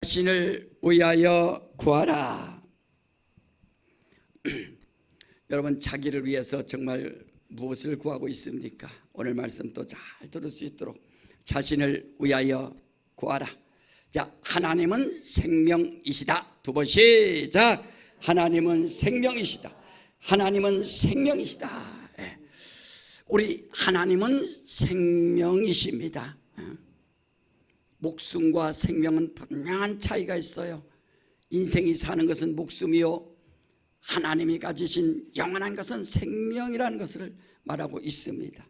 자신을 위하여 구하라. 여러분, 자기를 위해서 정말 무엇을 구하고 있습니까? 오늘 말씀도 잘 들을 수 있도록 자신을 위하여 구하라. 자, 하나님은 생명이시다. 두 번 시작. 하나님은 생명이시다. 하나님은 생명이시다. 우리 하나님은 생명이십니다. 목숨과 생명은 분명한 차이가 있어요. 인생이 사는 것은 목숨이요, 하나님이 가지신 영원한 것은 생명이라는 것을 말하고 있습니다.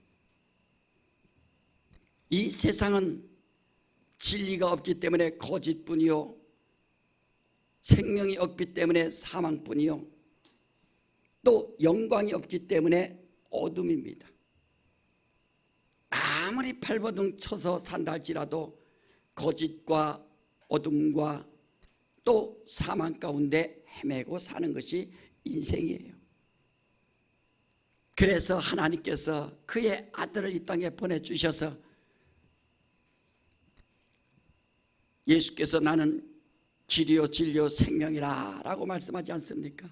이 세상은 진리가 없기 때문에 거짓뿐이요, 생명이 없기 때문에 사망뿐이요, 또 영광이 없기 때문에 어둠입니다. 아무리 발버둥 쳐서 산다 할지라도 거짓과 어둠과 또 사망 가운데 헤매고 사는 것이 인생이에요. 그래서 하나님께서 그의 아들을 이 땅에 보내주셔서 예수께서 나는 길이요 진리요 생명이라 라고 말씀하지 않습니까?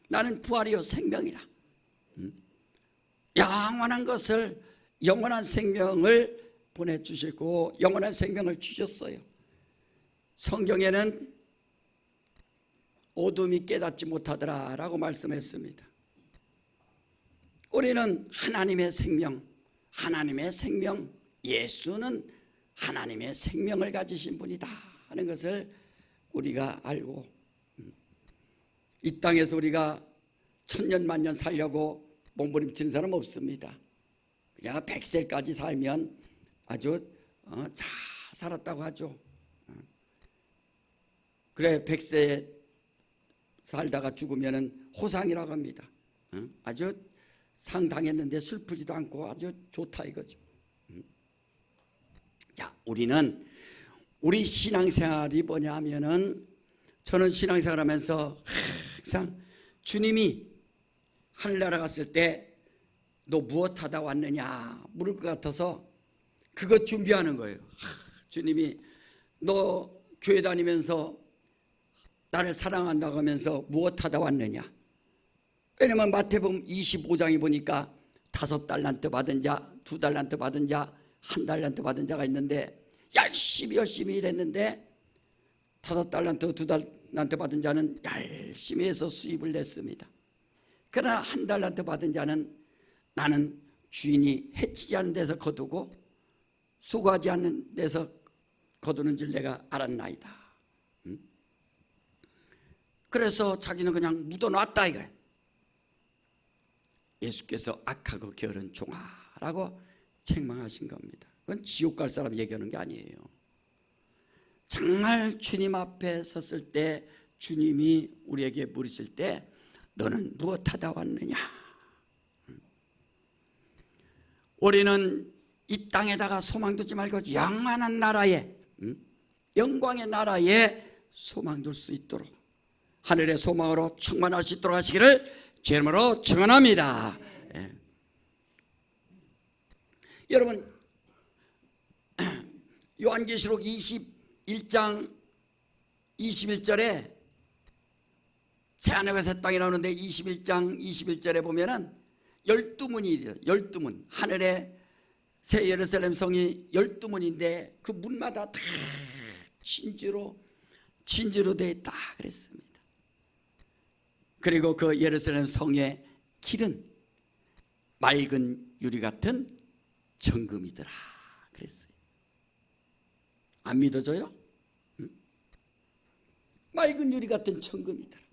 나는 부활이요 생명이라. 영원한 것을, 영원한 생명을 보내주시고 영원한 생명을 주셨어요. 성경에는 어둠이 깨닫지 못하더라 라고 말씀했습니다. 우리는 하나님의 생명, 하나님의 생명, 예수는 하나님의 생명을 가지신 분이다 하는 것을 우리가 알고, 이 땅에서 우리가 천년 만년 살려고 몸부림치는 사람 없습니다. 그냥 100세까지 살면 아주 잘 살았다고 하죠. 그래, 100세 살다가 죽으면 호상이라고 합니다. 아주 상 당했는데 슬프지도 않고 아주 좋다 이거죠. 자, 우리 신앙생활이 뭐냐 하면은, 저는 신앙생활하면서 항상 주님이 하늘나라 갔을 때 너 무엇 하다 왔느냐 물을 것 같아서 그것 준비하는 거예요. 주님이 너 교회 다니면서 나를 사랑한다고 하면서 무엇 하다 왔느냐. 왜냐면 마태복음 25장에 보니까 5달란트 받은 자, 2달란트 받은 자, 1달란트 받은 자가 있는데, 열심히 일했는데 5달란트, 2달란트 받은 자는 열심히 해서 수입을 냈습니다. 그러나 1달란트 받은 자는 나는 주인이 해치지 않는 데서 거두고 수고하지 않는 데서 거두는 줄 내가 알았나이다. 그래서 자기는 그냥 묻어놨다 이거예요. 예수께서 악하고 게으른 종아라고 책망하신 겁니다. 그건 지옥 갈 사람 얘기하는 게 아니에요. 정말 주님 앞에 섰을 때 주님이 우리에게 물으실 때 너는 무엇하다 왔느냐. 우리는 이 땅에다가 소망 두지 말고 영원한 나라에, 영광의 나라에 소망 둘 수 있도록 하늘의 소망으로 충만할 수 있도록 하시기를 주님으로 축원합니다. 예. 여러분, 요한계시록 21장 21절에 새하늘과 새 땅이 나오는데 21장 21절에 보면은 12문이 12문, 하늘에 새 예루살렘 성이 12문인데 그 문마다 다 진주로 되어 있다 그랬습니다. 그리고 그 예루살렘 성의 길은 맑은 유리 같은 정금이더라 그랬어요. 안 믿어져요? 응? 맑은 유리 같은 정금이더라.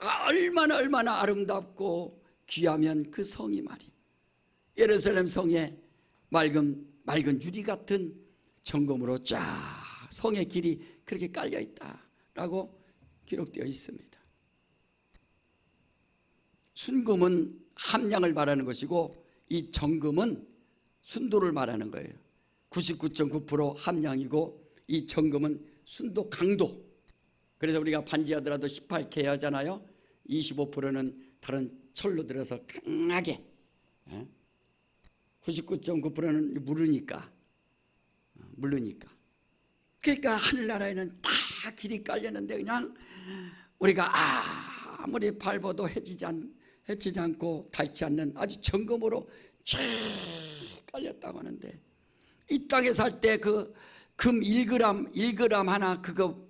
얼마나 아름답고 귀하면 그 성이 말이에요. 예루살렘 성에 맑은 유리 같은 정금으로 쫙 성의 길이 그렇게 깔려 있다라고 기록되어 있습니다. 순금은 함량을 말하는 것이고 이 정금은 순도를 말하는 거예요. 99.9% 함량이고 이 정금은 순도 강도. 그래서 우리가 반지하더라도 18K 하잖아요. 25%는 다른 철로 들어서 강하게, 99.9%는 무르니까. 그러니까 하늘나라에는 다 길이 깔렸는데 그냥 우리가 아무리 밟아도 해치지 않고 닳지 않는 아주 정금으로 쫙 깔렸다고 하는데, 이 땅에 살 때 그 금 1g 하나 그거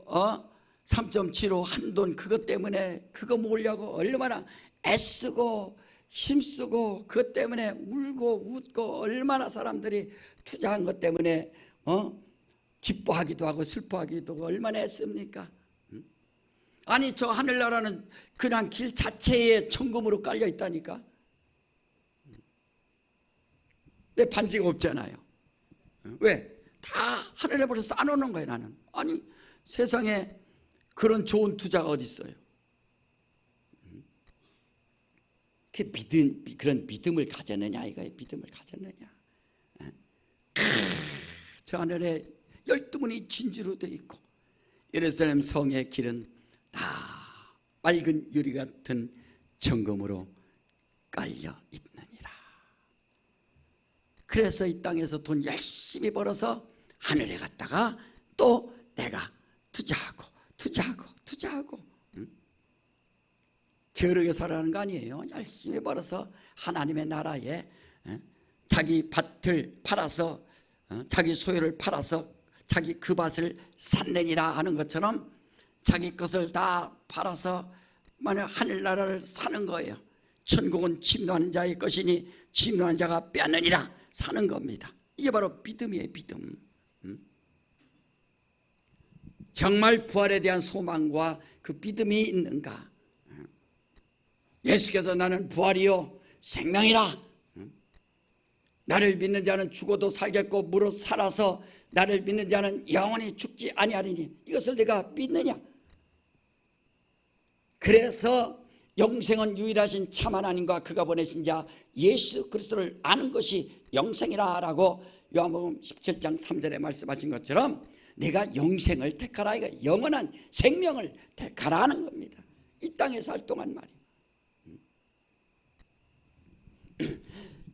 3.75 한돈 그것 때문에 그거 모으려고 얼마나 애쓰고 힘쓰고 그것 때문에 울고 웃고 얼마나 사람들이 투자한 것 때문에 기뻐하기도 하고 슬퍼하기도 하고 얼마나 애씁니까? 아니 저 하늘나라는 그냥 길 자체에 천금으로 깔려 있다니까. 내 반지가 없잖아요. 왜? 다 하늘에 벌써 쌓아놓는 거예요. 나는 아니 세상에 그런 좋은 투자가 어디 있어요? 그런 믿음을 가졌느냐 이거예요. 믿음을 가졌느냐. 저 하늘에 12문이 진주로 되어 있고 예루살렘 성의 길은 다 맑은 유리 같은 정금으로 깔려 있느니라. 그래서 이 땅에서 돈 열심히 벌어서 하늘에 갔다가 또 내가 투자하고 게으르게 살아가는 거 아니에요. 열심히 벌어서 하나님의 나라에 자기 밭을 팔아서 자기 소유를 팔아서 자기 그 밭을 샀느니라 하는 것처럼 자기 것을 다 팔아서 만약 하늘나라를 사는 거예요. 천국은 침노하는 자의 것이니 침노하는 자가 빼앗느니라 사는 겁니다. 이게 바로 믿음이에요. 믿음. 정말 부활에 대한 소망과 그 믿음이 있는가? 예수께서 나는 부활이요 생명이라, 나를 믿는 자는 죽어도 살겠고 무릇 살아서 나를 믿는 자는 영원히 죽지 아니하리니 이것을 내가 믿느냐? 그래서 영생은 유일하신 참 하나님과 그가 보내신 자 예수 그리스도를 아는 것이 영생이라 라고 요한복음 17장 3절에 말씀하신 것처럼 내가 영생을 택하라, 이거 영원한 생명을 택하라 하는 겁니다. 이 땅에 살 동안 말이에요.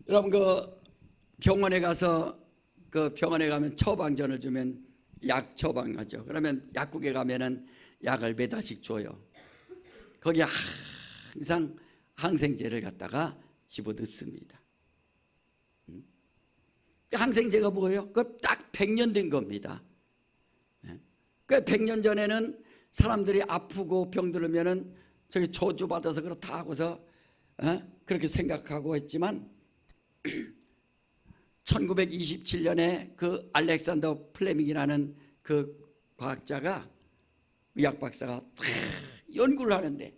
여러분 그 병원에 가서 그 병원에 가면 처방전을 주면 약 처방하죠. 그러면 약국에 가면은 약을 몇 알씩 줘요. 거기에 항상 항생제를 갖다가 집어넣습니다. 항생제가 뭐예요? 그 딱 100년 된 겁니다. 그 100년 전에는 사람들이 아프고 병들면은 저기 저주받아서 그렇다 하고서 그렇게 생각하고 했지만 1927년에 그 알렉산더 플레밍이라는 그 과학자가 의학 박사가 연구를 하는데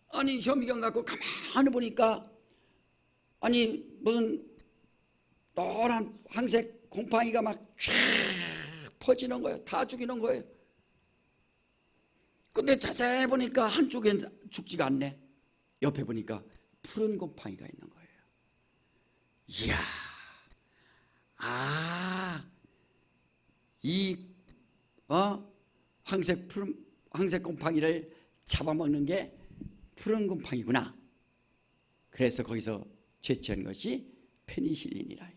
아니 현미경 갖고 가만히 보니까 아니 무슨 노란 황색 곰팡이가 막 쫙 퍼지는 거예요. 다 죽이는 거예요. 근데 자세히 보니까 한쪽엔 죽지가 않네. 옆에 보니까 푸른 곰팡이가 있는 거예요. 이야, 이 황색 곰팡이를 잡아먹는 게 푸른 곰팡이구나. 그래서 거기서 채취한 것이 페니실린이라.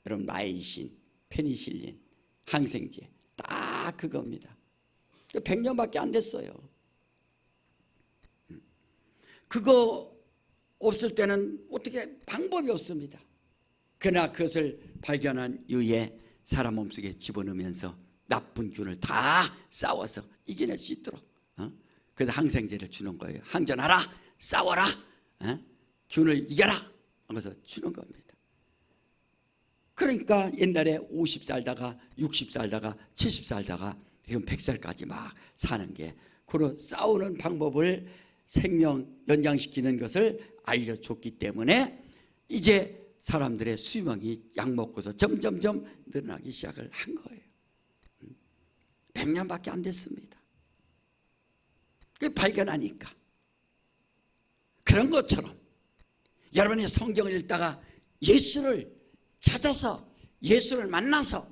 여러분 마이신, 페니실린, 항생제 딱 그겁니다. 100년밖에 안 됐어요. 그거 없을 때는 어떻게 방법이 없습니다. 그러나 그것을 발견한 이후에 사람 몸속에 집어넣으면서 나쁜 균을 다 싸워서 이겨낼 수 있도록 그래서 항생제를 주는 거예요. 항전하라, 싸워라, 균을 이겨라 하면서 주는 겁니다. 그러니까 옛날에 50 살다가 60 살다가 70 살다가 지금 100살까지 막 사는 게 그런 싸우는 방법을 생명 연장시키는 것을 알려줬기 때문에 이제 사람들의 수명이 약 먹고서 점점점 늘어나기 시작을 한 거예요. 100년밖에 안 됐습니다. 그 발견하니까. 그런 것처럼 여러분이 성경을 읽다가 예수를 찾아서 예수를 만나서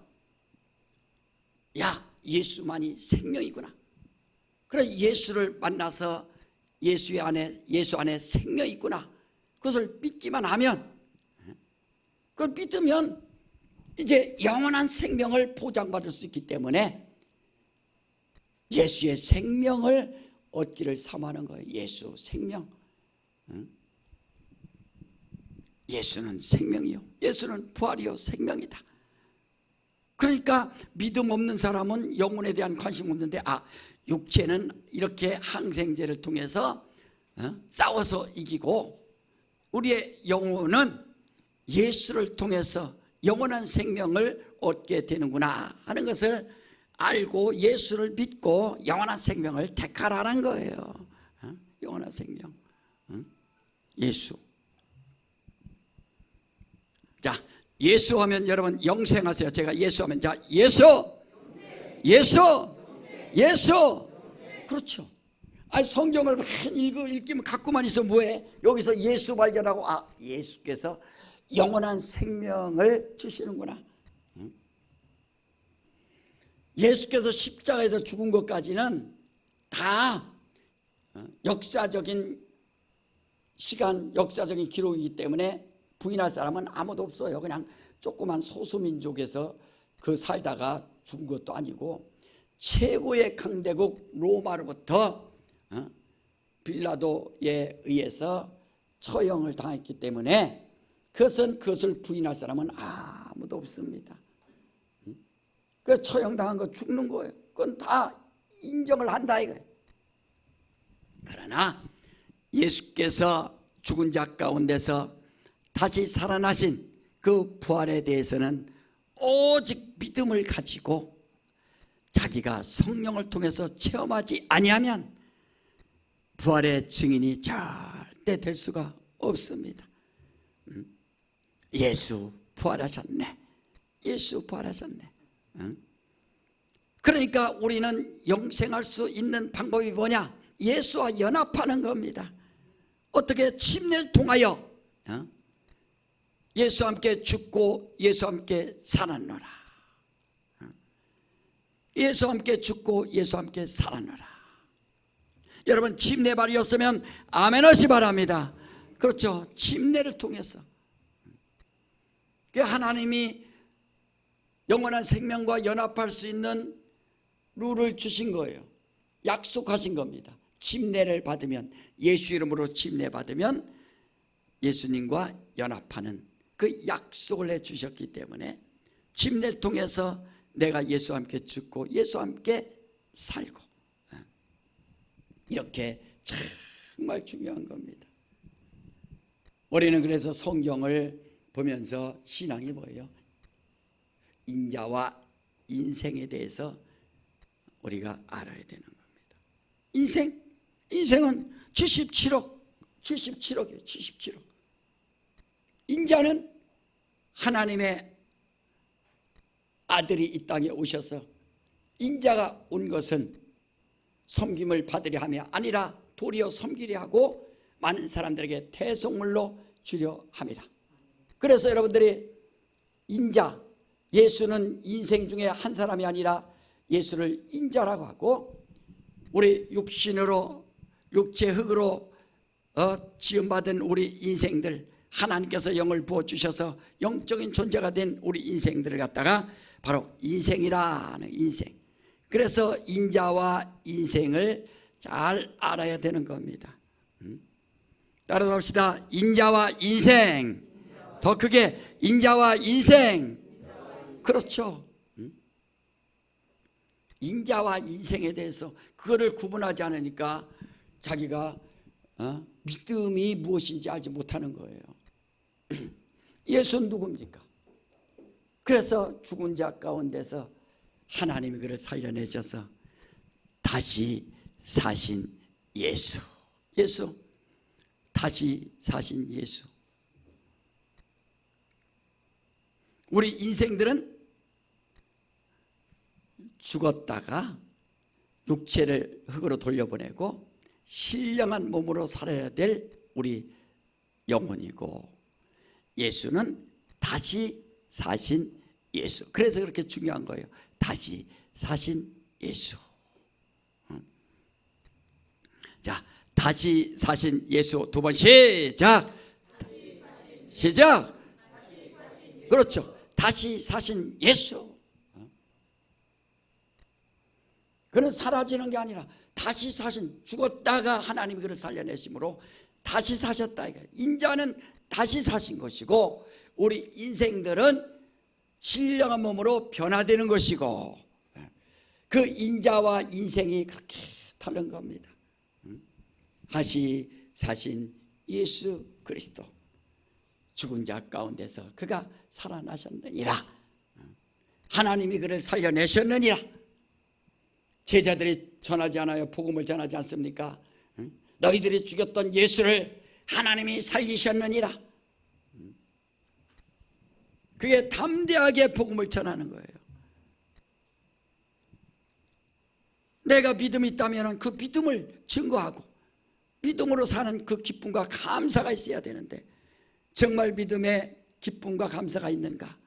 야, 예수만이 생명이구나. 그래 예수를 만나서 예수 안에 생명이 있구나. 그것을 믿기만 하면, 그걸 믿으면 이제 영원한 생명을 보장받을 수 있기 때문에 예수의 생명을 얻기를 삼하는 거예요. 예수 생명. 예수는 생명이요, 예수는 부활이요 생명이다. 그러니까 믿음 없는 사람은 영혼에 대한 관심 없는데, 육체는 이렇게 항생제를 통해서 싸워서 이기고, 우리의 영혼은 예수를 통해서 영원한 생명을 얻게 되는구나 하는 것을 알고 예수를 믿고 영원한 생명을 택하라는 거예요. 영원한 생명, 예수. 자, 예수 하면 여러분 영생하세요. 제가 예수 하면, 자, 예수, 예수, 예수. 그렇죠. 성경을 읽기만 갖고만 있으면 뭐해? 여기서 예수 발견하고, 예수께서 영원한 생명을 주시는구나. 예수께서 십자가에서 죽은 것까지는 다 역사적인 시간, 역사적인 기록이기 때문에 부인할 사람은 아무도 없어요. 그냥 조그만 소수민족에서 살다가 죽은 것도 아니고, 최고의 강대국 로마로부터 빌라도에 의해서 처형을 당했기 때문에 그것을 부인할 사람은 아무도 없습니다. 그 처형당한 거 죽는 거예요. 그건 다 인정을 한다 이거예요. 그러나 예수께서 죽은 자 가운데서 다시 살아나신 그 부활에 대해서는 오직 믿음을 가지고 자기가 성령을 통해서 체험하지 아니하면 부활의 증인이 절대 될 수가 없습니다. 예수 부활하셨네, 예수 부활하셨네. 그러니까 우리는 영생할 수 있는 방법이 뭐냐? 예수와 연합하는 겁니다. 어떻게? 침례를 통하여 예수와 함께 죽고 예수와 함께 살았노라. 예수와 함께 죽고 예수와 함께 살았노라. 여러분, 침례 발이었으면 아멘 하시 바랍니다. 그렇죠. 침례를 통해서 하나님이 영원한 생명과 연합할 수 있는 룰을 주신 거예요. 약속하신 겁니다. 침례를 받으면, 예수 이름으로 침례 받으면 예수님과 연합하는 그 약속을 해주셨기 때문에 침례를 통해서 내가 예수와 함께 죽고 예수와 함께 살고, 이렇게 정말 중요한 겁니다. 우리는 그래서 성경을 보면서 신앙이 뭐예요? 인자와 인생에 대해서 우리가 알아야 되는 겁니다. 인생은 77억이에요. 77억. 인자는 하나님의 아들이 이 땅에 오셔서, 인자가 온 것은 섬김을 받으려 함이 아니라 도리어 섬기려 하고 많은 사람들에게 대속물로 주려 함이라. 그래서 여러분들이 인자, 예수는 인생 중에 한 사람이 아니라 예수를 인자라고 하고, 우리 육신으로, 육체 흙으로 지음받은 우리 인생들, 하나님께서 영을 부어주셔서 영적인 존재가 된 우리 인생들을 갖다가 바로 인생이라는, 인생. 그래서 인자와 인생을 잘 알아야 되는 겁니다. 따라서 합시다. 인자와 인생. 더 크게, 인자와 인생. 그렇죠. 인자와 인생에 대해서 그거를 구분하지 않으니까 자기가 믿음이 무엇인지 알지 못하는 거예요. 예수는 누굽니까? 그래서 죽은 자 가운데서 하나님이 그를 살려내셔서 다시 사신 예수. 다시 사신 예수. 우리 인생들은 죽었다가 육체를 흙으로 돌려보내고 신령한 몸으로 살아야 될 우리 영혼이고, 예수는 다시 사신 예수. 그래서 그렇게 중요한 거예요. 다시 사신 예수. 자, 다시 사신 예수 두 번 시작. 그렇죠. 다시 사신 예수. 그는 사라지는 게 아니라 다시 사신, 죽었다가 하나님이 그를 살려내심으로 다시 사셨다. 인자는 다시 사신 것이고 우리 인생들은 신령한 몸으로 변화되는 것이고 그 인자와 인생이 그렇게 다른 겁니다. 다시 사신 예수 그리스도, 죽은 자 가운데서 그가 살아나셨느니라. 하나님이 그를 살려내셨느니라. 제자들이 전하지 않아요? 복음을 전하지 않습니까? 너희들이 죽였던 예수를 하나님이 살리셨느니라. 그게 담대하게 복음을 전하는 거예요. 내가 믿음이 있다면 그 믿음을 증거하고 믿음으로 사는 그 기쁨과 감사가 있어야 되는데 정말 믿음에 기쁨과 감사가 있는가?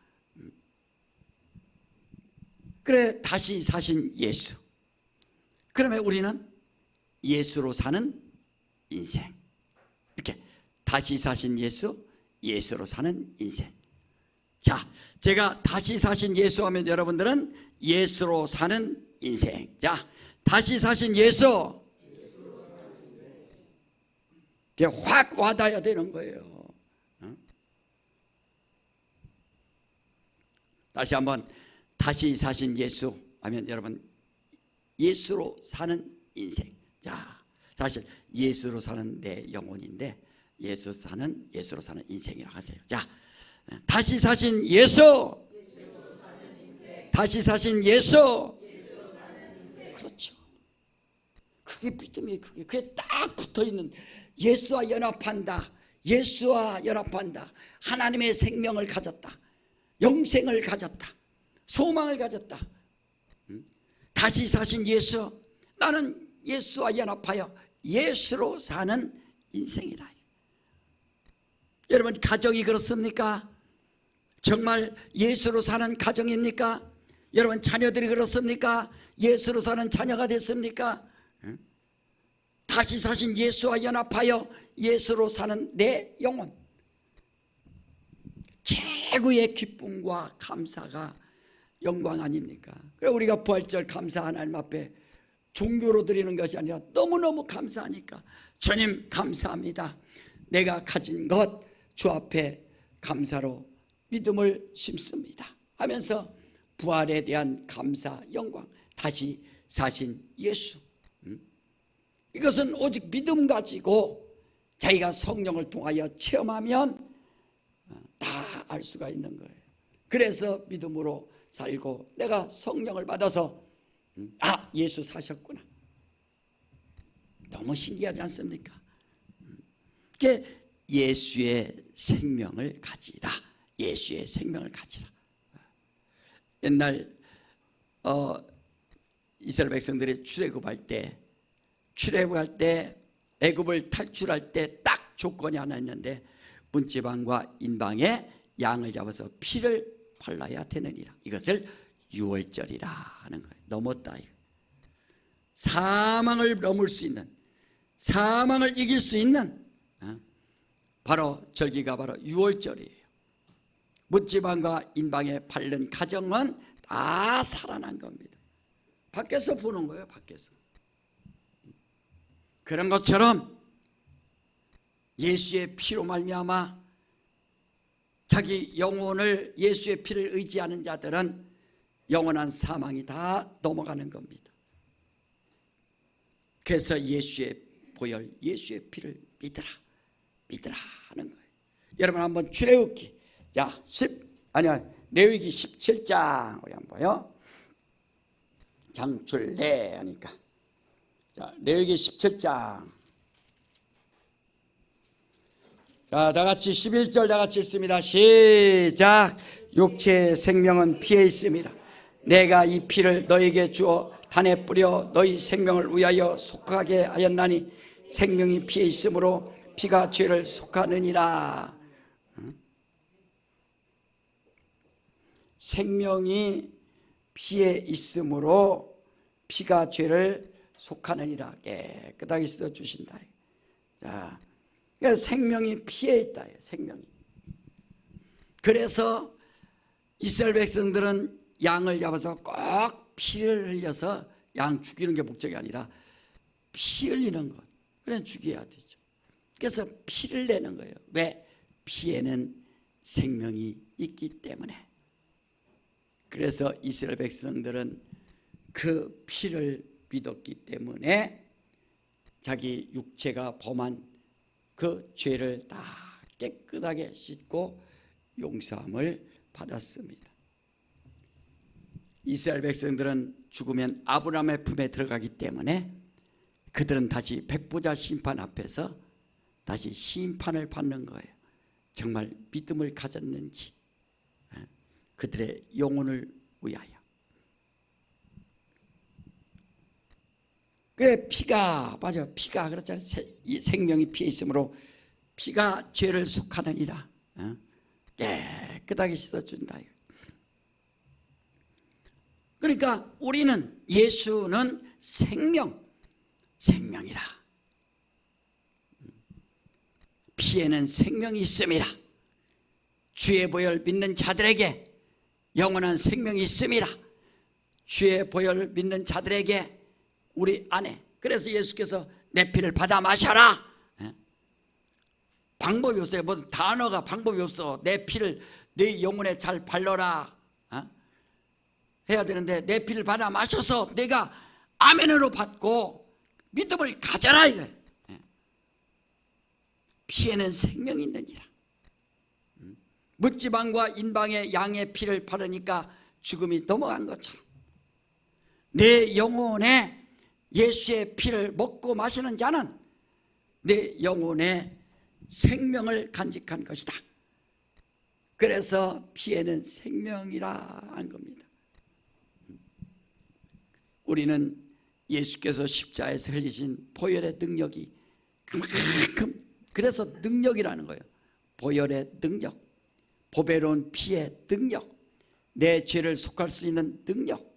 그래, 다시 사신 예수. 그러면 우리는 예수로 사는 인생, 이렇게 다시 사신 예수, 예수로 사는 인생. 자, 제가 다시 사신 예수 하면 여러분들은 예수로 사는 인생. 자, 다시 사신 예수, 그게 확 와닿아야 되는 거예요. 다시 한번 다시 사신 예수 하면 여러분 예수로 사는 인생. 자, 사실 예수로 사는 내 영혼인데 예수로 사는 인생이라고 하세요. 자, 다시 사신 예수, 다시 사신 예수. 그렇죠. 그게 믿음이, 그게 딱 붙어있는, 예수와 연합한다, 예수와 연합한다, 하나님의 생명을 가졌다, 영생을 가졌다, 소망을 가졌다. 다시 사신 예수, 나는 예수와 연합하여 예수로 사는 인생이다. 여러분, 가정이 그렇습니까? 정말 예수로 사는 가정입니까? 여러분, 자녀들이 그렇습니까? 예수로 사는 자녀가 됐습니까? 다시 사신 예수와 연합하여 예수로 사는 내 영혼, 최고의 기쁨과 감사가 영광 아닙니까? 그래, 우리가 부활절 감사 하나님 앞에 종교로 드리는 것이 아니라 너무너무 감사하니까 주님 감사합니다. 내가 가진 것 주 앞에 감사로 믿음을 심습니다 하면서 부활에 대한 감사, 영광, 다시 사신 예수, 이것은 오직 믿음 가지고 자기가 성령을 통하여 체험하면 다 알 수가 있는 거예요. 그래서 믿음으로 살고 내가 성령을 받아서 아, 예수 사셨구나. 너무 신기하지 않습니까? 그게 예수의 생명을 가지라. 예수의 생명을 가지라. 옛날 이스라엘 백성들이 출애굽할 때 애굽을 탈출할 때 딱 조건이 하나 있는데 문지방과 인방에 양을 잡아서 피를 발라야 되느니라. 이것을 유월절이라 하는 거예요. 넘었다. 사망을 넘을 수 있는, 사망을 이길 수 있는 바로 절기가 바로 유월절이에요. 문지방과 인방에 바른 가정은 다 살아난 겁니다. 밖에서 보는 거예요. 밖에서. 그런 것처럼 예수의 피로 말미암아 자기 영혼을, 예수의 피를 의지하는 자들은 영원한 사망이 다 넘어가는 겁니다. 그래서 예수의 보혈, 예수의 피를 믿으라 하는 거예요. 여러분 한번 출애굽기, 자, 레위기 17장 우리 한번 봐요. 장출래 하니까, 자, 레위기 17장. 자, 다같이 11절 다같이 읽습니다. 시작. 육체의 생명은 피에 있습니다. 내가 이 피를 너에게 주어 단에 뿌려 너희 생명을 위하여 속하게 하였나니 생명이 피에 있으므로 피가 죄를 속하느니라. 생명이 피에 있으므로 피가 죄를 속하느니라. 깨끗하게 써주신다. 자, 그러니까 생명이 피에 있다. 생명이. 그래서 이스라엘 백성들은 양을 잡아서 꼭 피를 흘려서 양 죽이는 게 목적이 아니라 피 흘리는 것, 그래 죽여야 되죠. 그래서 피를 내는 거예요. 왜? 피에는 생명이 있기 때문에. 그래서 이스라엘 백성들은 그 피를 믿었기 때문에 자기 육체가 범한 그 죄를 다 깨끗하게 씻고 용서함을 받았습니다. 이스라엘 백성들은 죽으면 아브라함의 품에 들어가기 때문에 그들은 다시 백보자 심판 앞에서 다시 심판을 받는 거예요. 정말 믿음을 가졌는지, 그들의 영혼을 위하여. 그래, 피가, 맞아, 피가 그렇잖아요. 이 생명이 피에 있으므로 피가 죄를 속하느니라. 깨끗하게 씻어준다. 그러니까 우리는, 예수는 생명이라. 피에는 생명이 있음이라. 주의 보혈 믿는 자들에게 영원한 생명이 있음이라. 주의 보혈 믿는 자들에게 우리 안에. 그래서 예수께서 내 피를 받아 마셔라. 방법이 없어요. 뭐 단어가 방법이 없어. 내 피를 내 영혼에 잘 발라라 해야 되는데, 내 피를 받아 마셔서 내가 아멘으로 받고 믿음을 가져라 이거예요. 피에는 생명이 있느니라. 묻지방과 인방의 양의 피를 바르니까 죽음이 넘어간 것처럼 내 영혼에 예수의 피를 먹고 마시는 자는 내 영혼에 생명을 간직한 것이다. 그래서 피에는 생명이라 한 겁니다. 우리는 예수께서 십자가에서 흘리신 보혈의 능력이 그만큼, 그래서 능력이라는 거예요. 보혈의 능력, 보배로운 피의 능력, 내 죄를 속할 수 있는 능력.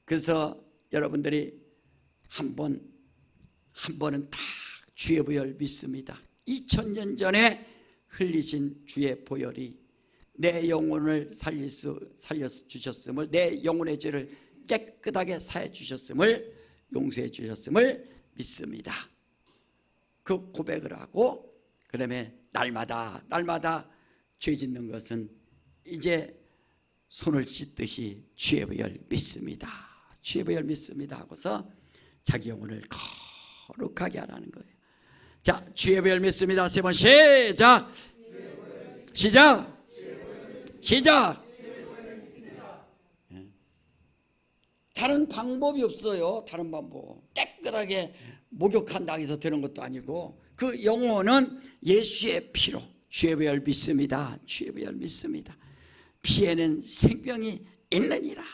그래서 여러분들이 한 번은 다 주의 보혈 믿습니다. 2000년 전에 흘리신 주의 보혈이 내 영혼을 살려서 주셨음을, 내 영혼의 죄를 깨끗하게 사해 주셨음을, 용서해 주셨음을 믿습니다. 그 고백을 하고, 그 다음에 날마다 죄 짓는 것은 이제 손을 씻듯이 주의 보혈 믿습니다, 주의 보혈 믿습니다 하고서 자기 영혼을 거룩하게 하라는 거예요. 자, 주의 보혈 믿습니다. 세 번 시작. 다른 방법이 없어요. 다른 방법. 깨끗하게 목욕한다 해서 되는 것도 아니고, 그 영혼은 예수의 피로 주의 보혈 믿습니다, 주의 보혈 믿습니다. 피에는 생명이 있느니라.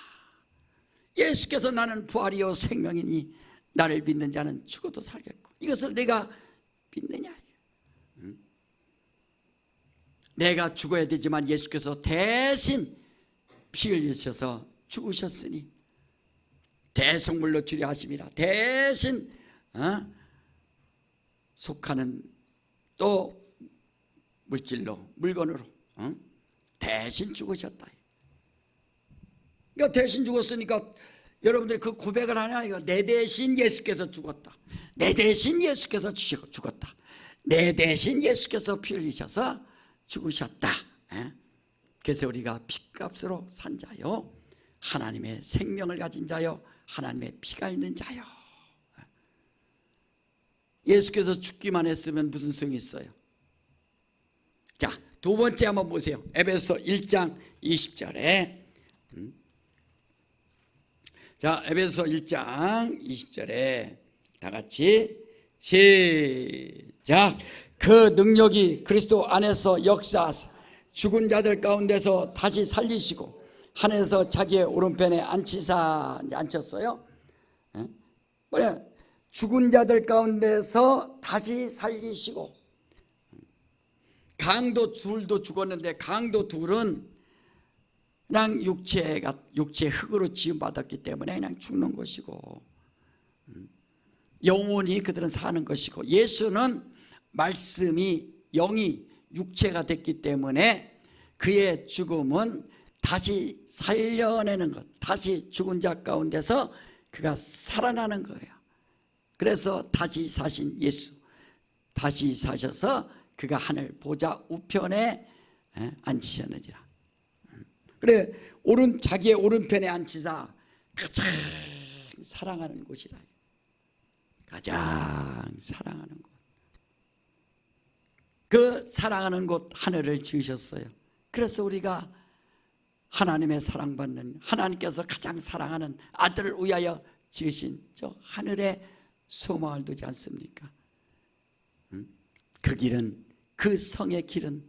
예수께서 나는 부활이요 생명이니 나를 믿는 자는 죽어도 살겠고, 이것을 내가 믿느냐. 내가 죽어야 되지만 예수께서 대신 피 흘리셔서 죽으셨으니 대속물로 주려 하심이라. 대신 속하는 또 물질로, 물건으로 대신 죽으셨다. 그러니까 대신 죽었으니까 여러분들이 그 고백을 하냐 이거. 내 대신 예수께서 죽었다, 내 대신 예수께서 죽었다, 내 대신 예수께서 피 흘리셔서 죽으셨다. 그래서 우리가 피값으로 산 자요, 하나님의 생명을 가진 자요, 하나님의 피가 있는 자요. 예수께서 죽기만 했으면 무슨 소용이 있어요? 자, 두 번째 한번 보세요. 에베소 1장 20절에 자, 에베소 1장 20절에 다 같이 시작. 그 능력이 그리스도 안에서 역사하사 죽은 자들 가운데서 다시 살리시고 하늘에서 자기의 오른편에 앉혔어요. 뭐야? 죽은 자들 가운데서 다시 살리시고. 강도 둘도 죽었는데 강도 둘은 그냥 육체 흙으로 지음받았기 때문에 그냥 죽는 것이고, 영원히 그들은 사는 것이고, 예수는 말씀이 영이 육체가 됐기 때문에 그의 죽음은 다시 살려내는 것, 다시 죽은 자 가운데서 그가 살아나는 거예요. 그래서 다시 사신 예수, 다시 사셔서 그가 하늘 보좌 우편에 앉히셨느니라. 그래, 자기의 오른편에 앉히사 가장 사랑하는 곳이라. 가장 사랑하는 곳. 그 사랑하는 곳 하늘을 지으셨어요. 그래서 우리가 하나님의 사랑받는, 하나님께서 가장 사랑하는 아들을 위하여 지으신 저 하늘에 소망을 두지 않습니까? 그 길은, 그 성의 길은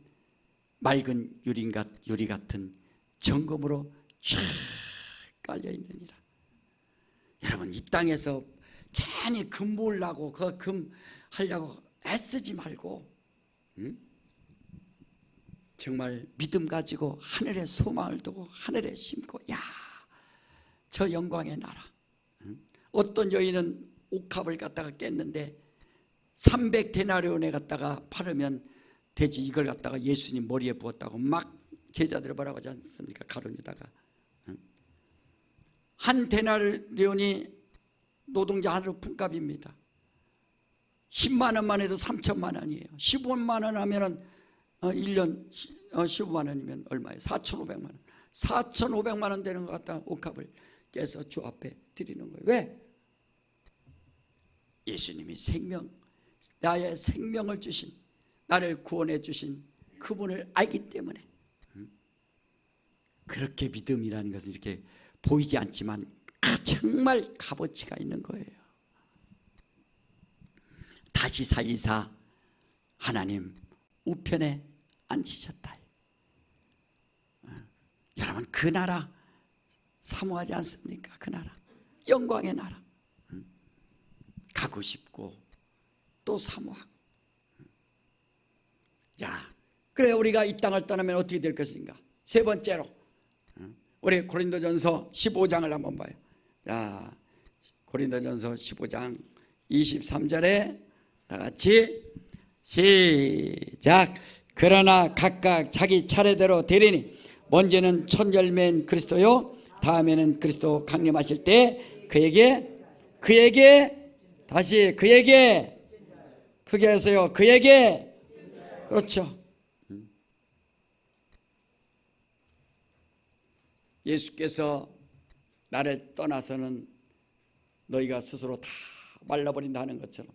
맑은 유리 같은 정금으로 쫙 깔려 있느니라. 여러분, 이 땅에서 괜히 금 모으려고, 그 금 하려고 애쓰지 말고, 정말 믿음 가지고 하늘에 소망을 두고 하늘에 심고, 야, 저 영광의 나라. 어떤 여인은 옥합을 갖다가 깼는데 300데나리온에 갖다가 팔으면 되지, 이걸 갖다가 예수님 머리에 부었다고 막 제자들이 뭐라고 하지 않습니까? 가론유다가. 한 데나리온이 노동자 하루 품값입니다. 10만 원만 해도 3천만 원이에요. 15만 원 하면은 1년 15만 원이면 얼마예요? 4,500만 원. 4,500만 원 되는 것 같다. 옥합을 깨서 주 앞에 드리는 거예요. 왜? 예수님이 나의 생명을 주신, 나를 구원해 주신 그분을 알기 때문에. 그렇게 믿음이라는 것은 이렇게 보이지 않지만 정말 값어치가 있는 거예요. 다시 살리사 하나님 우편에 앉히셨다. 여러분, 그 나라 사모하지 않습니까? 그 나라, 영광의 나라. 가고 싶고 또 사모하고. 자, 그래, 우리가 이 땅을 떠나면 어떻게 될 것인가? 세 번째로 우리 고린도전서 15장을 한번 봐요. 자, 고린도전서 15장 23절에 다 같이 시작. 그러나 각각 자기 차례대로 되리니 먼저는 천절매인 그리스도요, 다음에는 그리스도 강림하실 때 그에게 다시 그에게, 크게 하세요. 그에게. 그렇죠. 예수께서 나를 떠나서는 너희가 스스로 다 말라버린다 하는 것처럼,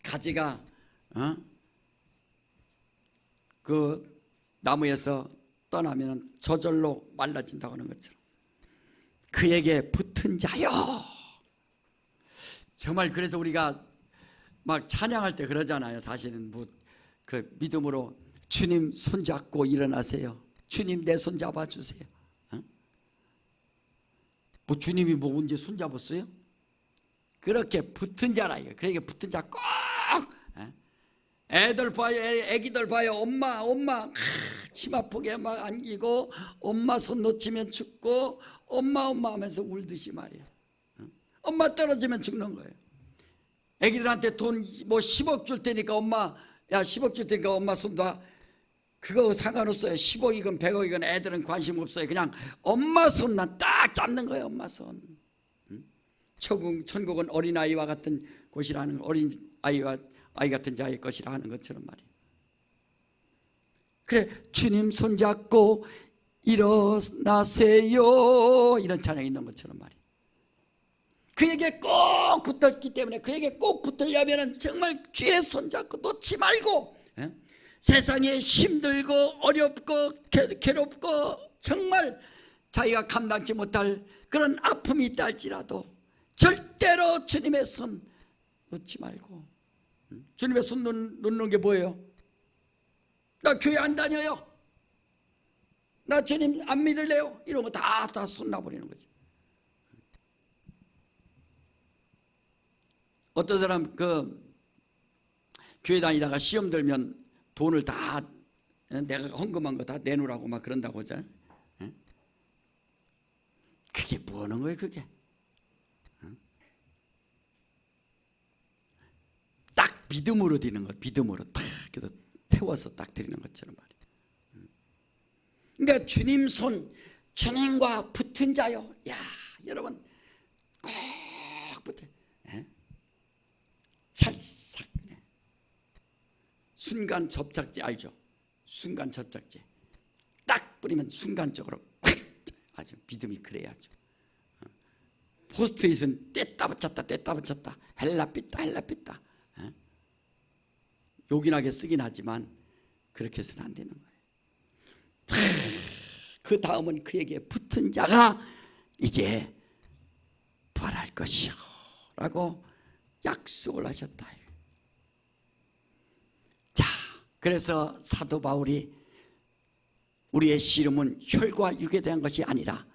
가지가 그 나무에서 떠나면 저절로 말라진다고 하는 것처럼 그에게 붙은 자요. 정말 그래서 우리가 막 찬양할 때 그러잖아요. 사실은 그 믿음으로 주님 손잡고 일어나세요. 주님 내 손 잡아주세요. 뭐 주님이 뭐 언제 손 잡았어요? 그렇게 붙은 자라. 그러니까 붙은 자 꼭. 애들 봐요, 애기들 봐요. 엄마 치마폭에 막 안기고 엄마 손 놓치면 죽고 엄마 하면서 울듯이 말이야. 엄마 떨어지면 죽는 거예요. 애기들한테 돈 뭐 10억 줄 테니까 엄마, 야 10억 줄 테니까 엄마 손 놔. 그거 상관없어요. 10억이건 100억이건 애들은 관심 없어요. 그냥 엄마 손만 딱 잡는 거예요. 엄마 손. 천국은 어린아이와 같은 곳이라는, 어린아이와 아이 같은 자의 것이라 하는 것처럼 말이에요. 그래, 주님 손잡고 일어나세요, 이런 찬양이 있는 것처럼 말이에요. 그에게 꼭 붙었기 때문에, 그에게 꼭 붙으려면 정말 주의 손잡고 놓지 말고, 세상에 힘들고 어렵고 괴롭고 정말 자기가 감당치 못할 그런 아픔이 있다 할지라도 절대로 주님의 손 놓지 말고. 주님의 손 놓는 게 뭐예요? 나 교회 안 다녀요, 나 주님 안 믿을래요, 이런 거 다 손 놔버리는 거지. 어떤 사람 교회 다니다가 시험 들면 돈을 다 내가 헌금한 거 다 내놓으라고 막 그런다고 하잖아요. 그게 뭐 하는 거예요, 그게? 딱 믿음으로 드리는 거, 믿음으로 딱 태워서 딱 드리는 것처럼 말이에요. 그러니까 주님 손, 주님과 붙은 자요. 야, 여러분 꼭 붙어. 찰싹. 순간 접착제 알죠? 순간 접착제 딱 뿌리면 순간적으로 아주 믿음이 그래야죠. 포스트잇은 뗐다 붙였다 헬라삐따 요긴하게 쓰긴 하지만 그렇게 해서는 안 되는 거예요. 그 다음은 그에게 붙은 자가 이제 부활할 것이요 라고 약속을 하셨다. 자, 그래서 사도 바울이 우리의 씨름은 혈과 육에 대한 것이 아니라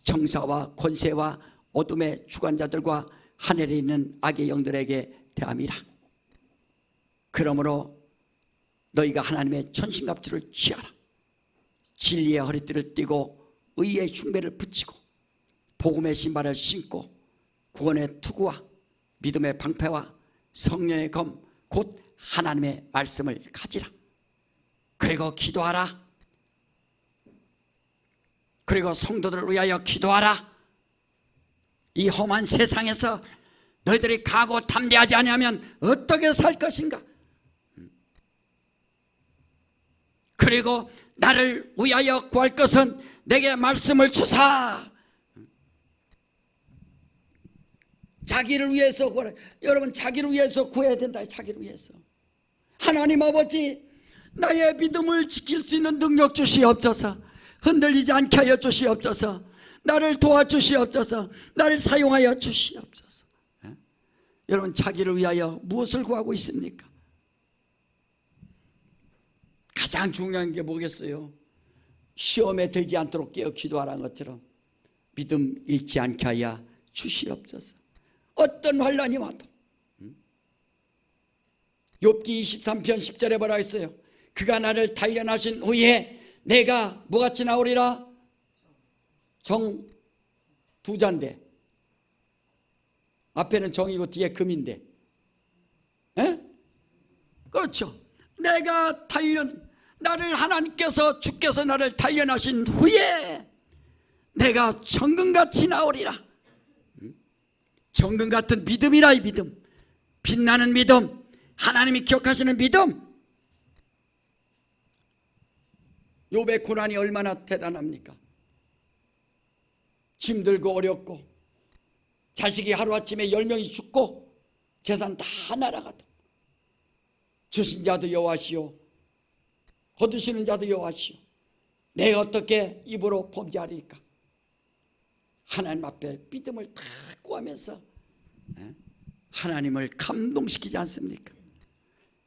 정사와 권세와 어둠의 주관자들과 하늘에 있는 악의 영들에게 대함이라. 그러므로 너희가 하나님의 전신갑주를 취하라. 진리의 허리띠를 띠고 의의 흉배를 붙이고 복음의 신발을 신고 구원의 투구와 믿음의 방패와 성령의 검 곧 하나님의 말씀을 가지라. 그리고 기도하라. 그리고 성도들을 위하여 기도하라. 이 험한 세상에서 너희들이 각오 담대하지 아니하면 어떻게 살 것인가. 그리고 나를 위하여 구할 것은 내게 말씀을 주사. 자기를 위해서 구하라. 여러분 자기를 위해서 구해야 된다. 자기를 위해서. 하나님 아버지, 나의 믿음을 지킬 수 있는 능력 주시옵소서. 흔들리지 않게 하여 주시옵소서. 나를 도와주시옵소서. 나를 사용하여 주시옵소서. 여러분 자기를 위하여 무엇을 구하고 있습니까? 가장 중요한 게 뭐겠어요? 시험에 들지 않도록 깨어 기도하라는 것처럼 믿음 잃지 않게 하여 주시옵소서. 어떤 환난이 와도 욥기 23편 10절에 뭐라 했어요? 그가 나를 단련하신 후에 내가 뭐같이 나오리라? 정 두 잔데 앞에는 정이고 뒤에 금인데, 에? 그렇죠. 내가 나를 하나님께서 주께서 나를 단련하신 후에 내가 정금같이 나오리라. 정금 같은 믿음이라. 이 믿음, 빛나는 믿음, 하나님이 기억하시는 믿음. 욥의 고난이 얼마나 대단합니까? 힘들고 어렵고 자식이 하루아침에 10명이 죽고 재산 다 날아가도 주신 자도 여호와시오 거두시는 자도 여호와시오 내가 어떻게 입으로 범죄하리까? 하나님 앞에 믿음을 다 구하면서 하나님을 감동시키지 않습니까?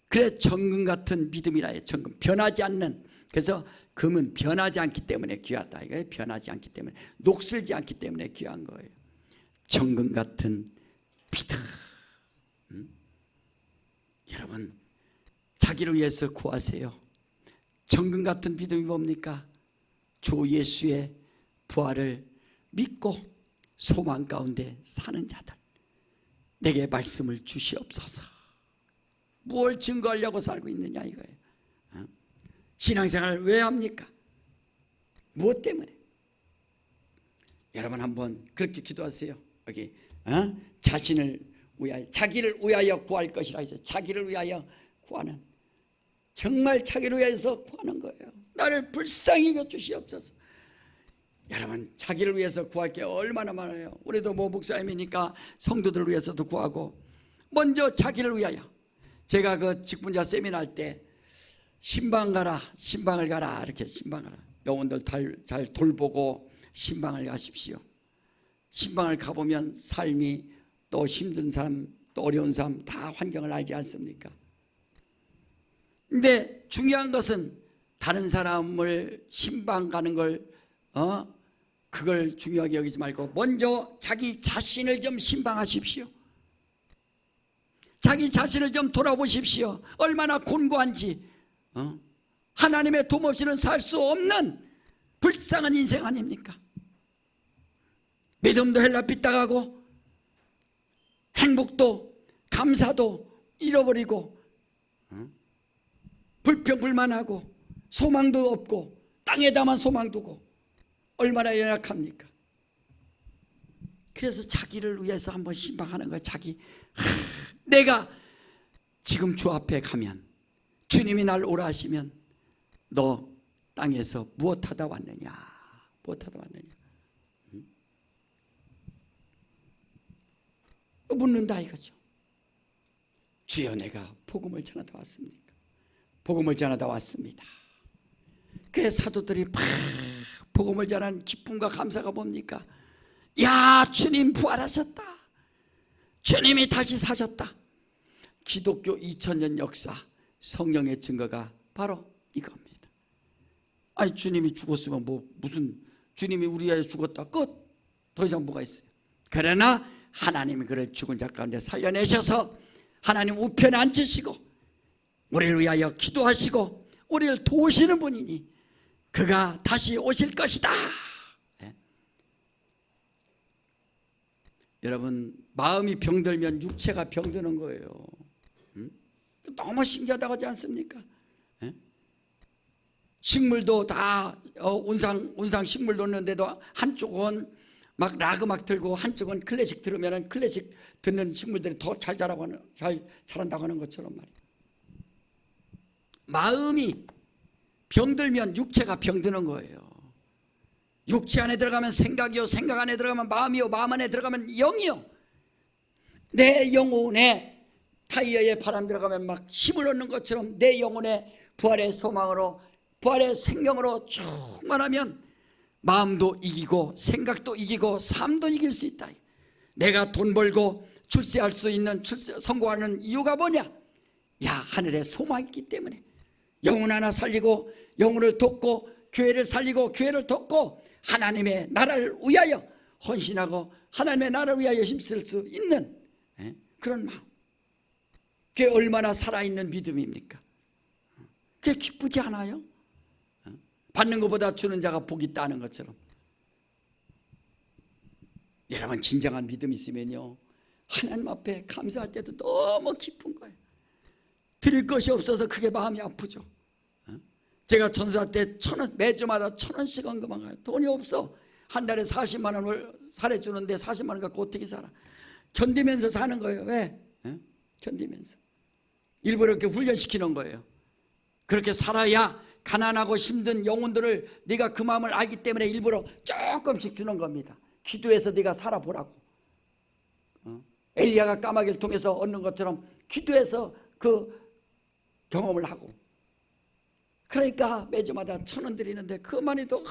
그래 정금 같은 믿음이라 해요. 정금, 변하지 않는. 그래서 금은 변하지 않기 때문에 귀하다. 이거 변하지 않기 때문에, 녹슬지 않기 때문에 귀한 거예요. 정금 같은 믿음. 여러분 자기를 위해서 구하세요. 정금 같은 믿음이 뭡니까? 주 예수의 부활을 믿고 소망 가운데 사는 자들, 내게 말씀을 주시옵소서. 뭘 증거하려고 살고 있느냐 이거예요. 신앙생활을 왜 합니까? 무엇 때문에? 여러분 한번 그렇게 기도하세요. 여기 자신을 위하여, 자기를 위하여 구할 것이라 해서 자기를 위하여 구하는, 정말 자기를 위해서 구하는 거예요. 나를 불쌍히 여겨 주시옵소서. 여러분 자기를 위해서 구할 게 얼마나 많아요. 우리도 뭐 목사님이니까 성도들을 위해서도 구하고, 먼저 자기를 위하여. 제가 그 직분자 세미나 할 때 신방 가라, 신방을 가라, 이렇게 신방 가라. 영혼들 잘 돌보고 신방을 가십시오. 신방을 가보면 삶이 또 힘든 삶, 또 어려운 삶 다 환경을 알지 않습니까? 근데 중요한 것은 다른 사람을 신방 가는 걸 그걸 중요하게 여기지 말고 먼저 자기 자신을 좀 신방하십시오. 자기 자신을 좀 돌아보십시오. 얼마나 곤고한지. 하나님의 도움 없이는 살 수 없는 불쌍한 인생 아닙니까? 믿음도 헬라 삐딱하고 행복도 감사도 잃어버리고 불평불만하고 소망도 없고 땅에다만 소망 두고 얼마나 연약합니까? 그래서 자기를 위해서 한번 신방하는 거예요. 내가 지금 주 앞에 가면, 주님이 날 오라 하시면 너 땅에서 무엇하다 왔느냐? 무엇하다 왔느냐? 묻는다 이거죠. 주여, 내가 복음을 전하다 왔습니까? 복음을 전하다 왔습니다. 그래 사도들이 복음을 전한 기쁨과 감사가 뭡니까? 야, 주님 부활하셨다. 주님이 다시 사셨다. 기독교 2000년 역사, 성령의 증거가 바로 이겁니다. 아니, 주님이 죽었으면 무슨 주님이 우리 위하여 죽었다 끝. 더 이상 뭐가 있어요? 그러나 하나님이 그를 죽은 자 가운데 살려내셔서 하나님 우편에 앉으시고 우리를 위하여 기도하시고 우리를 도우시는 분이니 그가 다시 오실 것이다. 네. 여러분, 마음이 병들면 육체가 병드는 거예요. 너무 신기하다고 하지 않습니까? 네? 식물도 다 운상 식물 놓는데도 한쪽은 막 락 음악 들고 한쪽은 클래식 들으면 클래식 듣는 식물들이 더 잘 자란다고 하는 것처럼 말이에요. 마음이 병들면 육체가 병드는 거예요. 육체 안에 들어가면 생각이요, 생각 안에 들어가면 마음이요, 마음 안에 들어가면 영이요. 내 영혼에 타이어에 바람 들어가면 막 힘을 얻는 것처럼 내 영혼에 부활의 소망으로, 부활의 생명으로 충만하면 마음도 이기고 생각도 이기고 삶도 이길 수 있다. 내가 돈 벌고 출세할 수 있는 성공하는 이유가 뭐냐? 야, 하늘에 소망이 있기 때문에. 영혼 하나 살리고 영혼을 돕고 교회를 살리고 교회를 돕고 하나님의 나라를 위하여 헌신하고 하나님의 나라를 위하여 힘쓸 수 있는 그런 마음. 그게 얼마나 살아있는 믿음입니까? 그게 기쁘지 않아요? 받는 것보다 주는 자가 복이 있다는 것처럼. 여러분, 진정한 믿음이 있으면요, 하나님 앞에 감사할 때도 너무 기쁜 거예요. 드릴 것이 없어서 그게 마음이 아프죠. 제가 전사 때 1,000원, 매주마다 1,000원씩 언급한 돈이 없어. 한 달에 40만 원을 살해주는데 40만 원 갖고 어떻게 살아? 견디면서 사는 거예요. 왜? 견디면서. 일부러 이렇게 훈련시키는 거예요. 그렇게 살아야 가난하고 힘든 영혼들을 네가 그 마음을 알기 때문에 일부러 조금씩 주는 겁니다. 기도해서 네가 살아보라고. 엘리야가 까마귀를 통해서 얻는 것처럼 기도해서 그 경험을 하고. 그러니까 매주마다 1,000원 드리는데 그만 해도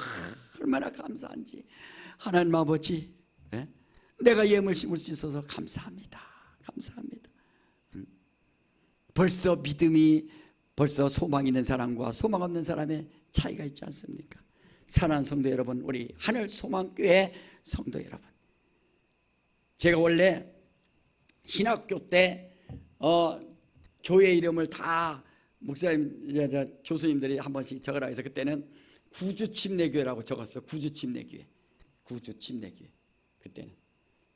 얼마나 감사한지. 하나님 아버지, 내가 예물 심을 수 있어서 감사합니다. 감사합니다. 벌써 믿음이, 벌써 소망 있는 사람과 소망 없는 사람의 차이가 있지 않습니까? 사랑하는 성도 여러분, 우리 하늘소망교회 성도 여러분, 제가 원래 신학교 때 교회 이름을 다 목사님, 교수님들이 한 번씩 적으라 해서 그때는 구주침례교회라고 적었어. 구주침례교회, 구주침례교회 그때는.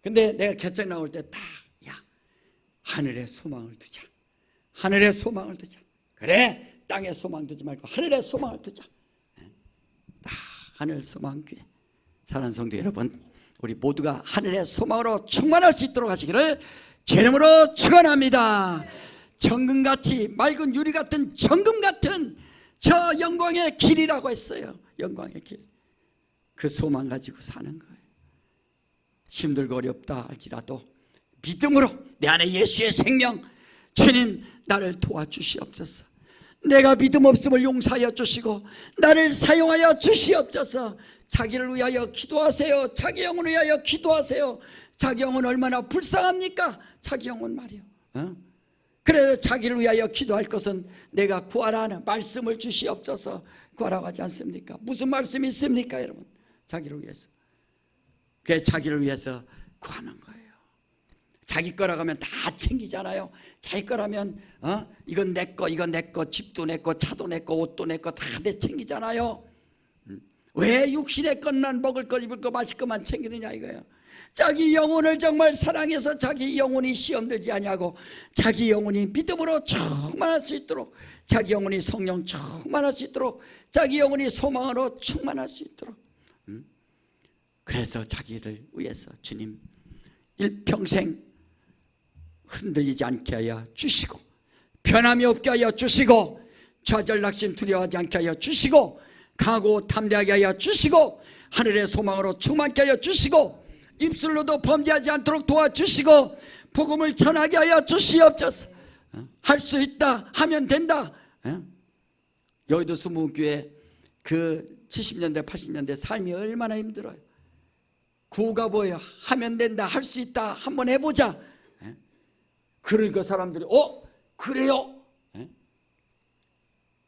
근데 내가 개척 나올 때 딱, 야, 하늘에 소망을 두자. 하늘에 소망을 두자. 그래, 땅에 소망 두지 말고 하늘에 소망을 두자. 딱 하늘 소망교회. 사랑하는 성도 여러분, 우리 모두가 하늘의 소망으로 충만할 수 있도록 하시기를 주님으로 축원합니다. 정금같이 맑은 유리 같은 정금 같은 저 영광의 길이라고 했어요. 영광의 길. 그 소망 가지고 사는 거예요. 힘들고 어렵다 할지라도 믿음으로 내 안에 예수의 생명, 주님 나를 도와주시옵소서. 내가 믿음 없음을 용서하여 주시고 나를 사용하여 주시옵소서. 자기를 위하여 기도하세요. 자기 영혼을 위하여 기도하세요. 자기 영혼 얼마나 불쌍합니까? 자기 영혼 말이요. 그래서 자기를 위하여 기도할 것은 내가 구하라는 말씀을 주시옵소서. 구하라고 하지 않습니까? 무슨 말씀이 있습니까, 여러분? 자기를 위해서. 그래, 자기를 위해서 구하는 거예요. 자기 거라고 하면 다 챙기잖아요. 자기 거라면 이건 내 거, 이건 내 거, 집도 내 거, 차도 내 거, 옷도 내 거 다 내 챙기잖아요. 왜 육신의 것만 먹을 거, 입을 거, 마실 것만 챙기느냐 이거예요. 자기 영혼을 정말 사랑해서 자기 영혼이 시험 들지 아니하고 자기 영혼이 믿음으로 충만할 수 있도록, 자기 영혼이 성령 충만할 수 있도록, 자기 영혼이 소망으로 충만할 수 있도록. 그래서 자기를 위해서 주님 일평생 흔들리지 않게 하여 주시고, 변함이 없게 하여 주시고, 좌절 낙심 두려워하지 않게 하여 주시고, 강하고 담대하게 하여 주시고, 하늘의 소망으로 충만케 하여 주시고, 입술로도 범죄하지 않도록 도와주시고, 복음을 전하게 하여 주시옵소서. 할 수 있다, 하면 된다. 여의도 수목교회 그 70년대 80년대 삶이 얼마나 힘들어요. 구호가 뭐예요? 하면 된다, 할 수 있다, 한번 해보자. 그러니까 사람들이 그래요?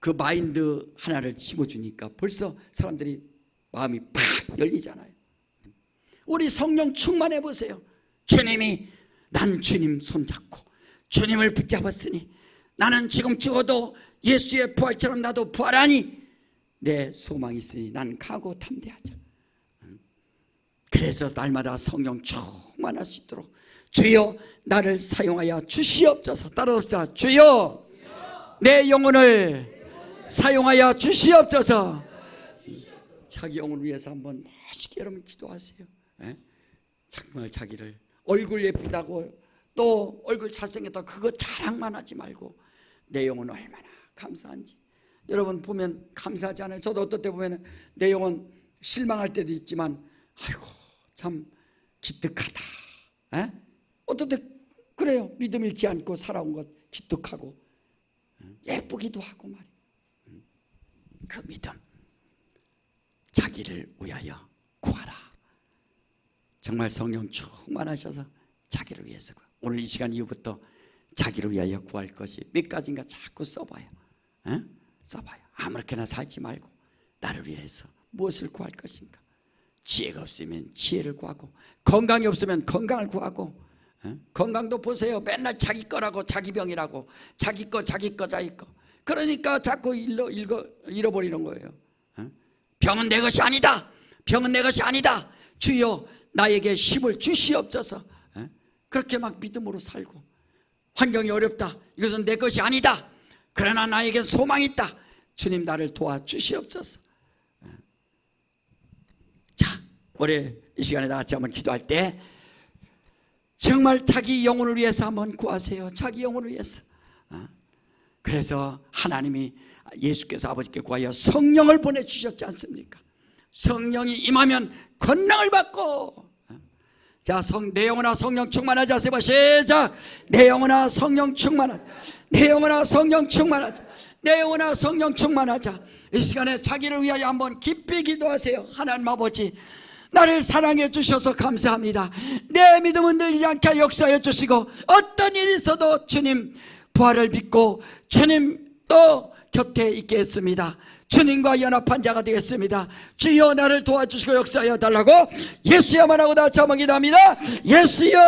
그 마인드 하나를 심어주니까 벌써 사람들이 마음이 팍 열리잖아요. 우리 성령 충만해 보세요. 주님이, 난 주님 손잡고 주님을 붙잡았으니 나는 지금 죽어도 예수의 부활처럼 나도 부활하니 내 소망이 있으니 난 강하고 담대하자. 그래서 날마다 성령 충만할 수 있도록 주여 나를 사용하여 주시옵소서. 따라합시다. 주여 내 영혼을 사용하여 주시옵소서. 자기 영혼을 위해서 한번 멋있게 여러분 기도하세요. 정말 자기를 얼굴 예쁘다고 또 얼굴 잘생겼다고 그거 자랑만 하지 말고 내 영혼은 얼마나 감사한지 여러분 보면 감사하지 않아요? 저도 어떨 때 보면 내 영혼 실망할 때도 있지만 아이고 참 기특하다. 어떨 때 그래요. 믿음 잃지 않고 살아온 것 기특하고 예쁘기도 하고 말이에요. 그 믿음 자기를 위하여 구하라. 정말 성령 충만하셔서 자기를 위해서 오늘 이 시간 이후부터 자기를 위하여 구할 것이 몇 가지인가 자꾸 써봐요. 써봐요. 아무렇게나 살지 말고 나를 위해서 무엇을 구할 것인가. 지혜가 없으면 지혜를 구하고, 건강이 없으면 건강을 구하고. 건강도 보세요. 맨날 자기 거라고, 자기 병이라고, 자기 거 그러니까 자꾸 잃어버리는 거예요. 병은 내 것이 아니다. 병은 내 것이 아니다. 주여 나에게 힘을 주시옵소서. 그렇게 막 믿음으로 살고, 환경이 어렵다. 이것은 내 것이 아니다. 그러나 나에게 소망이 있다. 주님 나를 도와주시옵소서. 자, 우리 이 시간에 다 같이 한번 기도할 때 정말 자기 영혼을 위해서 한번 구하세요. 자기 영혼을 위해서. 그래서 하나님이 예수께서 아버지께 구하여 성령을 보내주셨지 않습니까? 성령이 임하면 권능을 받고. 자, 내 영혼아 성령 충만하자. 세번 시작. 내 영혼아 성령 충만하자. 내 영혼아 성령 충만하자. 내 영혼아 성령 충만하자. 이 시간에 자기를 위하여 한번 깊이 기도하세요. 하나님 아버지, 나를 사랑해 주셔서 감사합니다. 내 믿음은 늘리지 않게 역사해 주시고, 어떤 일이 있어도 주님 부활을 믿고 주님 또 곁에 있게 했습니다. 주님과 연합한 자가 되겠습니다. 주여 나를 도와주시고 역사하여 달라고 예수야만 하고 다 자먹이다 합니다. 예수여.